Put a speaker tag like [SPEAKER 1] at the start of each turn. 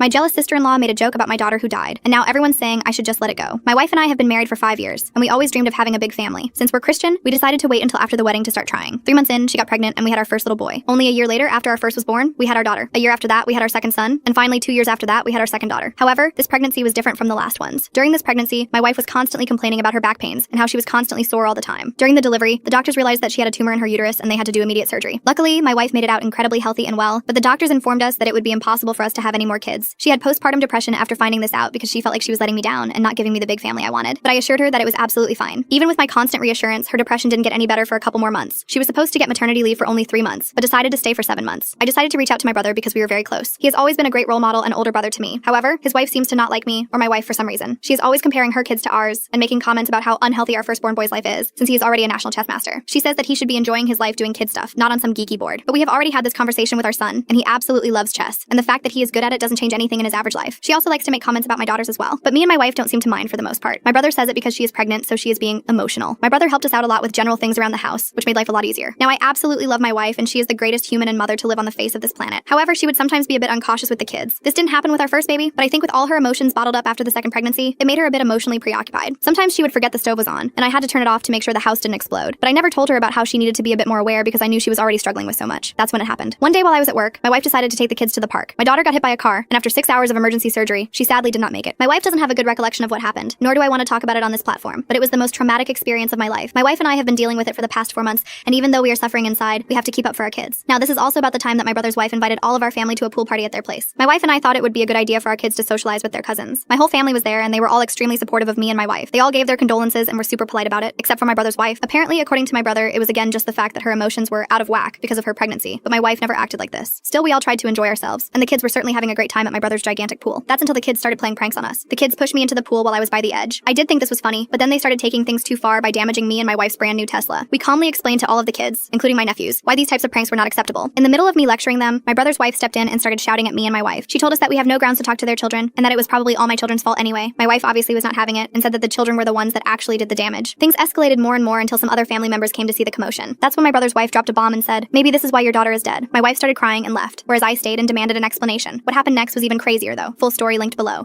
[SPEAKER 1] My jealous sister-in-law made a joke about my daughter who died, and now everyone's saying I should just let it go. My wife and I have been married for 5 years, and we always dreamed of having a big family. Since we're Christian, we decided to wait until after the wedding to start trying. 3 months in, she got pregnant, and we had our first little boy. Only a year later, after our first was born, we had our daughter. A year after that, we had our second son, and finally 2 years after that, we had our second daughter. However, this pregnancy was different from the last ones. During this pregnancy, my wife was constantly complaining about her back pains and how she was constantly sore all the time. During the delivery, the doctors realized that she had a tumor in her uterus and they had to do immediate surgery. Luckily, my wife made it out incredibly healthy and well, but the doctors informed us that it would be impossible for us to have any more kids. She had postpartum depression after finding this out because she felt like she was letting me down and not giving me the big family I wanted. But I assured her that it was absolutely fine. Even with my constant reassurance, her depression didn't get any better for a couple more months. She was supposed to get maternity leave for only 3 months, but decided to stay for 7 months. I decided to reach out to my brother because we were very close. He has always been a great role model and older brother to me. However, his wife seems to not like me or my wife for some reason. She is always comparing her kids to ours and making comments about how unhealthy our firstborn boy's life is, since he is already a national chess master. She says that he should be enjoying his life doing kid stuff, not on some geeky board. But we have already had this conversation with our son, and he absolutely loves chess, and the fact that he is good at it doesn't change anything in his average life. She also likes to make comments about my daughters as well, but me and my wife don't seem to mind for the most part. My brother says it because she is pregnant, so she is being emotional. My brother helped us out a lot with general things around the house, which made life a lot easier. Now, I absolutely love my wife, and she is the greatest human and mother to live on the face of this planet. However, she would sometimes be a bit uncautious with the kids. This didn't happen with our first baby, but I think with all her emotions bottled up after the second pregnancy, it made her a bit emotionally preoccupied. Sometimes she would forget the stove was on, and I had to turn it off to make sure the house didn't explode. But I never told her about how she needed to be a bit more aware because I knew she was already struggling with so much. That's when it happened. One day while I was at work, my wife decided to take the kids to the park. My daughter got hit by a car, and after 6 hours of emergency surgery, she sadly did not make it. My wife doesn't have a good recollection of what happened, nor do I want to talk about it on this platform, but it was the most traumatic experience of my life. My wife and I have been dealing with it for the past 4 months, and even though we are suffering inside, we have to keep up for our kids. Now, this is also about the time that my brother's wife invited all of our family to a pool party at their place. My wife and I thought it would be a good idea for our kids to socialize with their cousins. My whole family was there, and they were all extremely supportive of me and my wife. They all gave their condolences and were super polite about it, except for my brother's wife. Apparently, according to my brother, it was again just the fact that her emotions were out of whack because of her pregnancy, but my wife never acted like this. Still, we all tried to enjoy ourselves, and the kids were certainly having a great time at my brother's gigantic pool. That's until the kids started playing pranks on us. The kids pushed me into the pool while I was by the edge. I did think this was funny, but then they started taking things too far by damaging me and my wife's brand new Tesla. We calmly explained to all of the kids, including my nephews, why these types of pranks were not acceptable. In the middle of me lecturing them, my brother's wife stepped in and started shouting at me and my wife. She told us that we have no grounds to talk to their children, and that it was probably all my children's fault anyway. My wife obviously was not having it, and said that the children were the ones that actually did the damage. Things escalated more and more until some other family members came to see the commotion. That's when my brother's wife dropped a bomb and said, "Maybe this is why your daughter is dead." My wife started crying and left, whereas I stayed and demanded an explanation. What happened next was even crazier though. Full story linked below.